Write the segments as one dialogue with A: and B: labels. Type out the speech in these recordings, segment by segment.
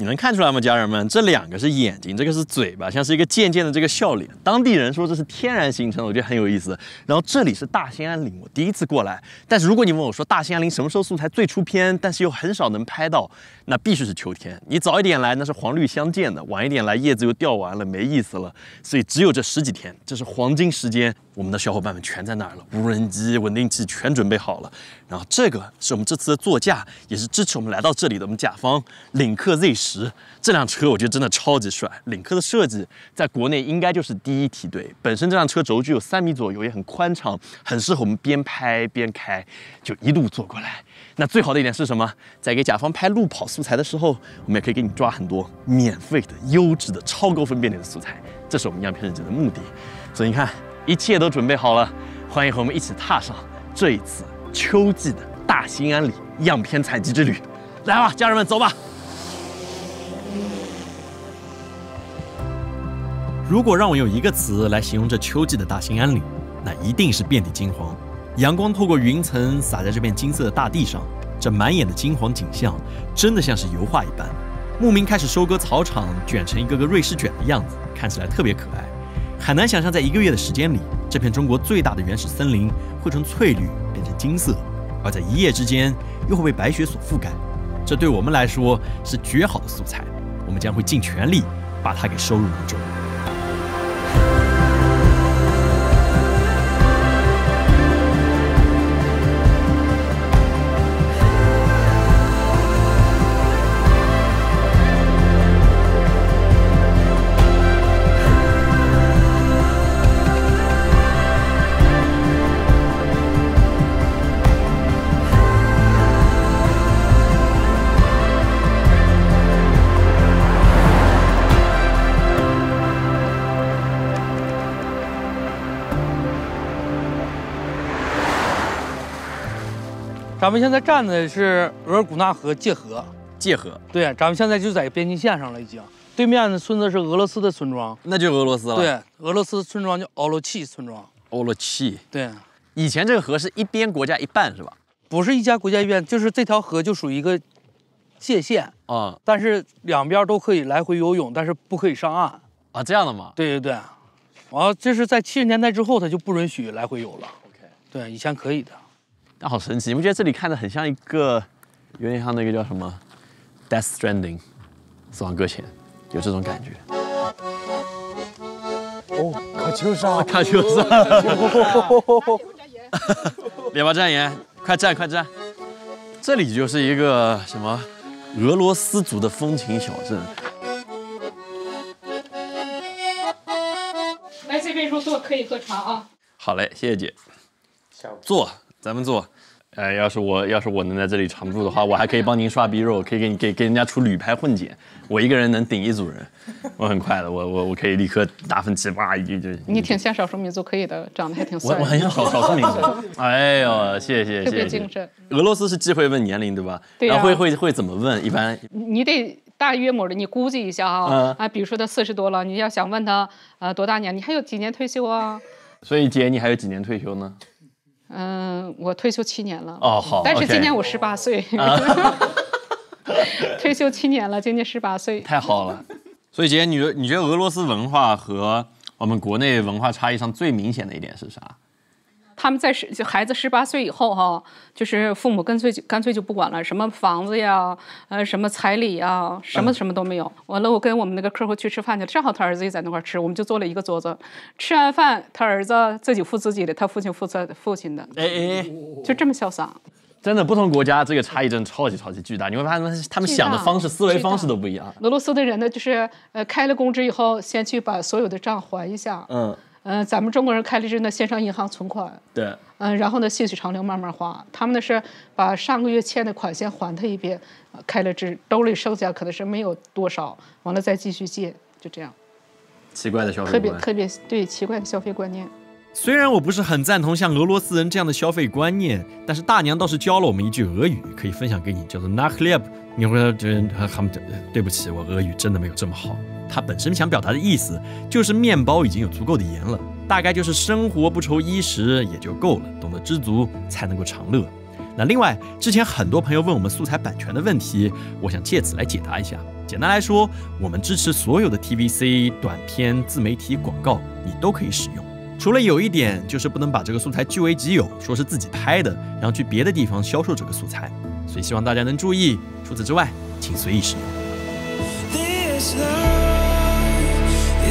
A: 你能看出来吗，家人们？这2个是眼睛，这个是嘴巴，像是一个渐渐的这个笑脸。当地人说这是天然形成的，我觉得很有意思。然后这里是大兴安岭，我第一次过来。但是如果你问我说大兴安岭什么时候素材最出片，但是又很少能拍到，那必须是秋天。你早一点来，那是黄绿相间的；晚一点来，叶子又掉完了，没意思了。所以只有这10几天，这是黄金时间。我们的小伙伴们全在那儿了，无人机、稳定器全准备好了。然后这个是我们这次的座驾，也是支持我们来到这里的我们甲方领克 Z10。这辆车我觉得真的超级帅，领克的设计在国内应该就是第一梯队。本身这辆车轴距有3米左右，也很宽敞，很适合我们边拍边开，就一路坐过来。那最好的一点是什么？在给甲方拍路跑素材的时候，我们也可以给你抓很多免费的、优质的、超高分辨率的素材，这是我们样片认证的目的。所以你看，一切都准备好了，欢迎和我们一起踏上这一次秋季的大兴安岭样片采集之旅。来吧，家人们，走吧！
B: 如果让我用一个词来形容这秋季的大兴安岭，那一定是遍地金黄。阳光透过云层洒在这片金色的大地上，这满眼的金黄景象真的像是油画一般。牧民开始收割草场，卷成一个个瑞士卷的样子，看起来特别可爱。很难想象在1个月的时间里，这片中国最大的原始森林会从翠绿变成金色，而在一夜之间又会被白雪所覆盖。这对我们来说是绝好的素材，我们将会尽全力把它给收入囊中。
C: 咱们现在站的是额尔古纳河界河，
A: 界河。
C: 对，咱们现在就在边境线上了，已经。对面的村子是俄罗斯的村庄，
A: 那就俄罗斯了。
C: 对，俄罗斯村庄叫奥洛契村庄。
A: 奥洛契。
C: 对，
A: 以前这个河是一边国家一半是吧？
C: 不是一家国家一边，就是这条河就属于一个界限啊，但是两边都可以来回游泳，但是不可以上岸
A: 啊，这样的吗？
C: 对对对。完了，这是在70年代之后，它就不允许来回游了。OK。对，以前可以的。
A: 但好神奇，你不觉得这里看着很像一个，有点像那个叫什么《Death Stranding》死亡搁浅，有这种感觉。
D: 哦，卡秋莎，
A: 卡秋莎，列巴战言，快站快站！这里就是一个什么俄罗斯族的风情小镇。
E: 来这边入座可以喝茶啊。
A: 好嘞，谢谢姐。坐。咱们坐，要是我能在这里常住的话，我还可以帮您刷逼肉，可以给人家出旅拍混剪，我一个人能顶一组人，我很快的，我可以立刻打分7、8就。
E: 你挺像少数民族，可以的，长得还挺帅。
A: 我很像少数民族。哎呦，谢谢。
E: 特别精神。
A: 俄罗斯是忌讳问年龄对吧？
E: 对呀。
A: 然后会怎么问？一般
E: 你得大约摸着你估计一下啊，比如说他40多了，你要想问他多大年，你还有几年退休啊？
A: 所以姐，你还有几年退休呢？
E: 我退休7年了。
A: 哦，好。
E: 但是今年我18岁，退休7年了，今年18岁。
A: 太好了。所以姐，你觉得俄罗斯文化和我们国内文化差异上最明显的一点是啥？
E: 他们在孩子18岁以后就是父母干脆就不管了，什么房子呀，什么彩礼呀，什么都没有。完了，我跟我们那个客户去吃饭去，正好他儿子也在那块吃，我们就坐了一个桌子，吃完饭他儿子自己付自己的，他父亲付父亲的，就这么潇洒。
A: 真的，不同国家这个差异真的超级巨大，你会发现他们想的方式、思维方式都不一样。
E: 俄罗斯的人呢，就是开了工资以后，先去把所有的账还一下。咱们中国人开了之后呢，先上银行存款，
A: 对，
E: 然后呢细水长流慢慢花。他们呢是把上个月欠的款先还他一遍，开了支，兜里剩下可能是没有多少，完了再继续借，就这样。
A: 奇怪的消费观，
E: 特别对奇怪的消费观念。
B: 虽然我不是很赞同像俄罗斯人这样的消费观念，但是大娘倒是教了我们一句俄语，可以分享给你，叫做 "Na хлеб"。你会说对不起，我俄语真的没有这么好。它本身想表达的意思就是面包已经有足够的盐了，大概就是生活不愁衣食也就够了，懂得知足才能够长乐。那另外，之前很多朋友问我们素材版权的问题，我想借此来解答一下。简单来说，我们支持所有的 TVC、短片、自媒体、广告，你都可以使用。除了有一点，就是不能把这个素材据为己有，说是自己拍的，然后去别的地方销售这个素材。所以希望大家能注意。除此之外，请随意使用。
F: This love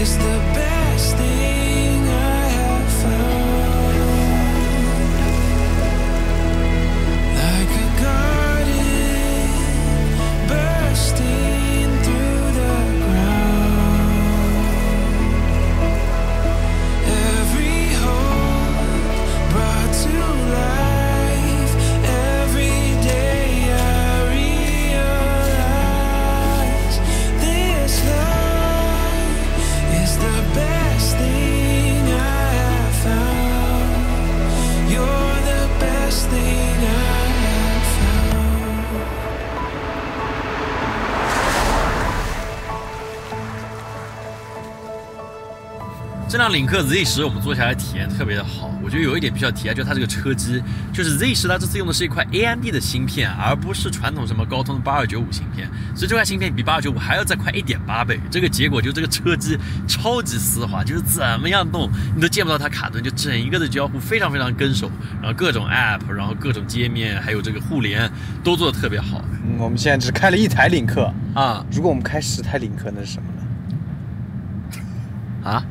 F: is the best thing I have found. Like a garden bursting through the ground. Every hope brought to life. Every day I realize this love is the best thing I have found. You're the best thing I have found.
B: 这辆领克 Z10 我们坐下来体验特别的好，我觉得有一点必须要提啊，就是它这个车机，就是 Z10 它这次用的是一块 AMD 的芯片，而不是传统什么高通的8295芯片，所以这块芯片比8295还要再快 1.8 倍。这个结果就这个车机超级丝滑，就是怎么样动你都见不到它卡顿，就整一个的交互非常非常跟手，然后各种 App， 然后各种界面，还有这个互联都做得特别好。
D: 我们现在只开了1台领克
B: 啊，
D: 如果我们开10台领克，那是什么呢？
B: 啊？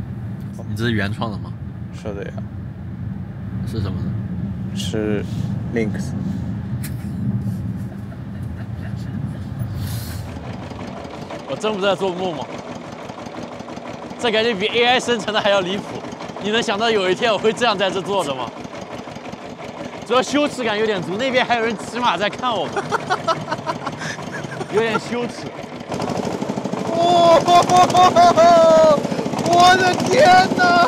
B: 你这是原创的吗？
D: 是的呀，
B: 是什么呢？
D: 是 Lynx。
A: 我真不在做梦吗？这感觉比 AI 生成的还要离谱。你能想到有一天我会这样在这坐着吗？主要羞耻感有点足，那边还有人骑马在看我们，有点羞耻。
D: 哦，我的天哪！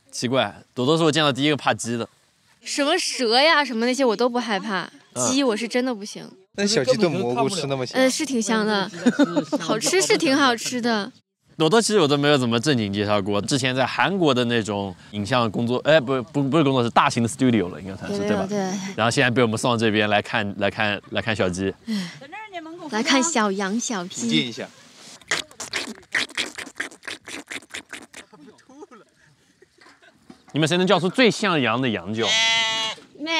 A: 奇怪，朵朵是我见到第一个怕鸡的。
G: 什么蛇呀，什么那些我都不害怕，鸡我是真的不行。
D: 那小鸡炖蘑菇吃那么香？
G: 是挺香的，好吃是挺好吃的。
A: 朵朵其实我都没有怎么正经介绍过，之前在韩国的那种影像工作，不是工作室，大型的 studio 了，应该算是对吧？
G: 对。
A: 然后现在被我们送到这边来看小鸡，
G: 来看小羊小鸡。
D: 静一下。
A: 你们谁能叫出最像羊的羊叫？
G: 咩。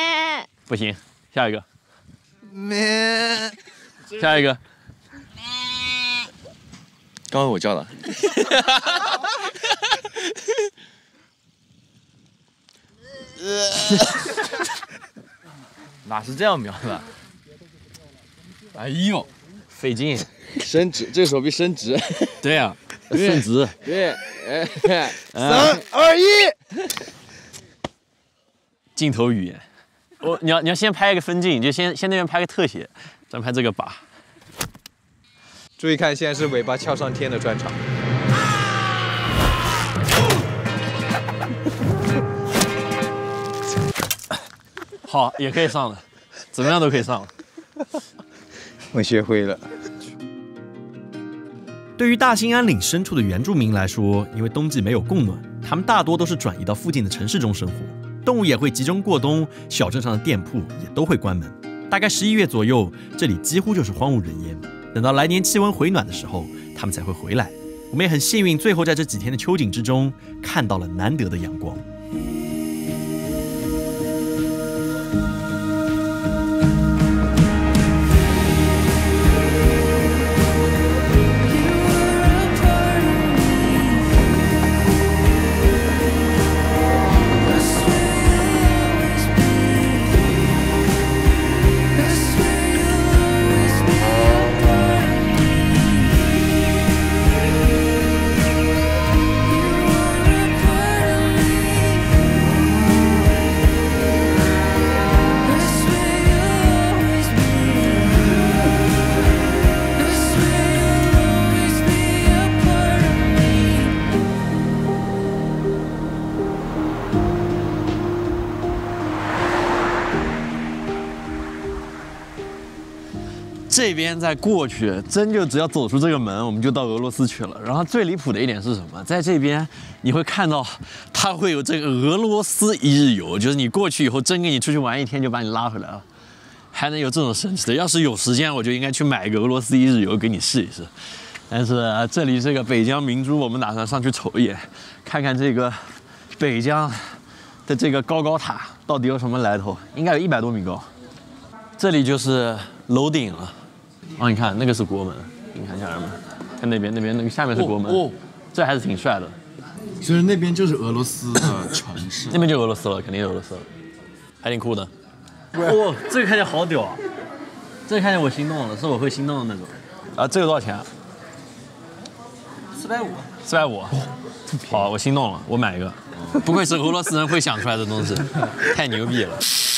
A: 不行，下一个。
D: 咩。
A: 下一个。
D: 刚刚我叫的。哪是这样描的？哎呦，
A: 费劲。
D: 伸直，这个手臂伸直。
A: 对呀，伸直。
D: 对，3、2、1。
A: 镜头语言。你要先拍一个分镜，就先那边拍个特写，咱拍这个靶。
D: 注意看，现在是尾巴翘上天的专场。
A: 好，也可以上了，怎么样都可以上了。
D: 我学会了。
B: 对于大兴安岭深处的原住民来说，因为冬季没有供暖，他们大多都是转移到附近的城市中生活，动物也会集中过冬，小镇上的店铺也都会关门。大概11月左右，这里几乎就是荒无人烟。等到来年气温回暖的时候，他们才会回来。我们也很幸运，最后在这几天的秋景之中，看到了难得的阳光。
A: 这边再过去，真就只要走出这个门，我们就到俄罗斯去了。然后最离谱的一点是什么？在这边你会看到它会有这个俄罗斯一日游，就是你过去以后真跟你出去玩1天就把你拉回来了，还能有这种神奇的。要是有时间，我就应该去买一个俄罗斯一日游给你试一试。但是这里这个北疆明珠，我们打算上去瞅一眼，看看这个北疆的这个高塔到底有什么来头，应该有100多米高。这里就是楼顶了。哦，你看那个是国门，你看家人们，看那边那个下面是国门，哦，这还是挺帅的。
B: 所以那边就是俄罗斯的城市，
A: 那边就俄罗斯了，肯定有俄罗斯了，还挺酷的。哦，这个看起来好屌啊！这个看起来我心动了，是我会心动的那种。啊，这个多少钱？450。好，我心动了，我买一个。不愧是俄罗斯人会想出来的东西，太牛逼了。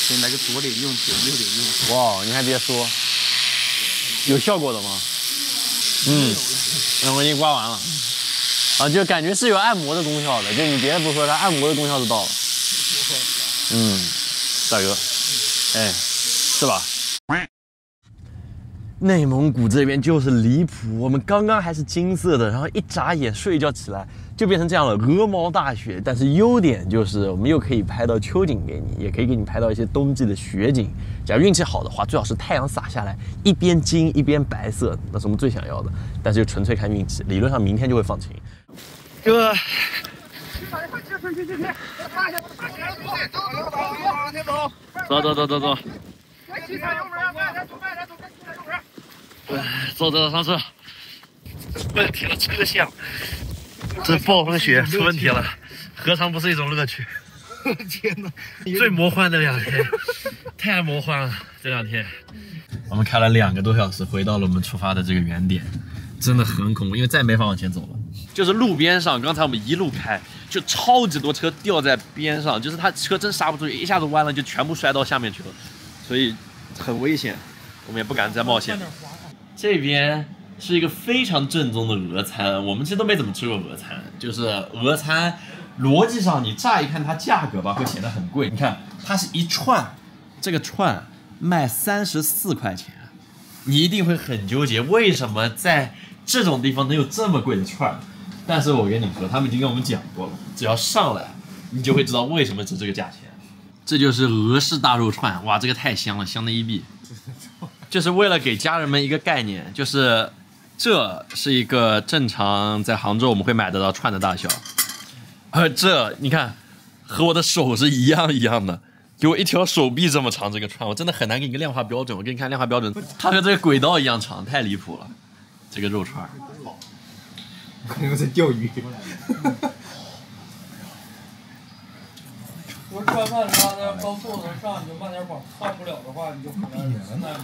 C: 给你来个左脸用铁，右脸用。
A: 哇，你还别说，有效果的吗？我已经刮完了。啊，就感觉是有按摩的功效的，就你别的不说，它按摩的功效是到了。大哥，哎，是吧？内蒙古这边就是离谱，我们刚刚还是金色的，然后一眨眼睡一觉起来就变成这样了，鹅毛大雪。但是优点就是我们又可以拍到秋景给你，也可以给你拍到一些冬季的雪景。假如运气好的话，最好是太阳洒下来，一边金一边白色，那是我们最想要的。但是就纯粹看运气，理论上明天就会放晴。哥，走。走，上车。问题了，车厢，这暴风雪出问题了，何尝不是一种乐趣？天哪，最魔幻的2天，太魔幻了！这2天，我们开了2个多小时，回到了我们出发的这个原点，真的很恐怖，因为再没法往前走了。就是路边上，刚才我们一路开，就超级多车掉在边上，就是他车真刹不住，一下子弯了就全部摔到下面去了，所以很危险，我们也不敢再冒险。这边是一个非常正宗的俄餐，我们其实都没怎么吃过俄餐，就是俄餐逻辑上你乍一看它价格吧会显得很贵，你看它是一串，这个串卖34块钱，你一定会很纠结为什么在这种地方能有这么贵的串。但是我跟你说，他们已经跟我们讲过了，只要上来你就会知道为什么值这个价钱。这就是俄式大肉串，哇，这个太香了，香的一逼。就是为了给家人们一个概念，就是这是一个正常在杭州我们会买得到串的大小，而这你看和我的手是一样的，有一条手臂这么长，这个串我真的很难给你个量化标准。我给你看量化标准，它和这个轨道一样长，太离谱了。这个肉串，
D: 可能在钓鱼。
C: 我吃完饭拉在高速上你就慢点跑，上不了的话你就回来了。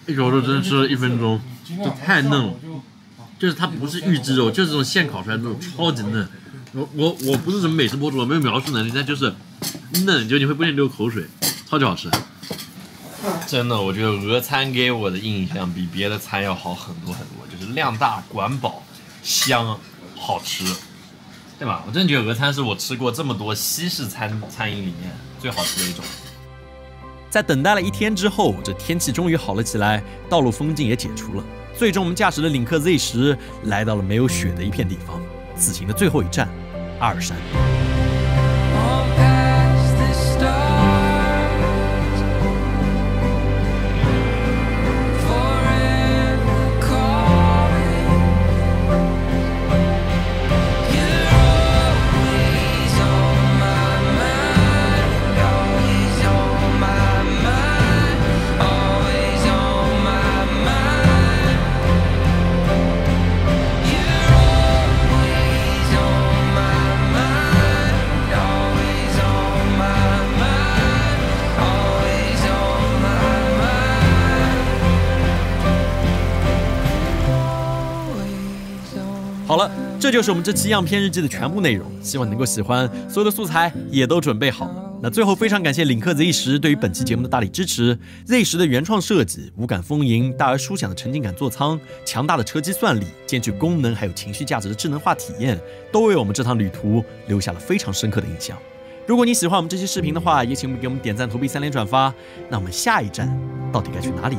A: 一口肉真吃了1分钟，就太嫩了。就是它不是预制肉，就是这种现烤出来的肉，超级嫩。我不是什么美食博主，我没有描述能力，但就是嫩，就你会不停流口水，超级好吃。真的，我觉得俄餐给我的印象比别的餐要好很多，就是量大、管饱、香、好吃，对吧？我真的觉得俄餐是我吃过这么多西式餐饮里面最好吃的一种。
B: 在等待了1天之后，这天气终于好了起来，道路风景也解除了。最终，我们驾驶的领克 Z10来到了没有雪的一片地方，此行的最后一站，阿尔山。好了，这就是我们这期样片日记的全部内容，希望你能够喜欢。所有的素材也都准备好了。那最后非常感谢领克 Z10对于本期节目的大力支持。Z10的原创设计、无感丰盈、大而舒享的沉浸感座舱、强大的车机算力、兼具功能还有情绪价值的智能化体验，都为我们这趟旅途留下了非常深刻的印象。如果你喜欢我们这期视频的话，也请给我们点赞、投币、3连转发。那我们下一站到底该去哪里？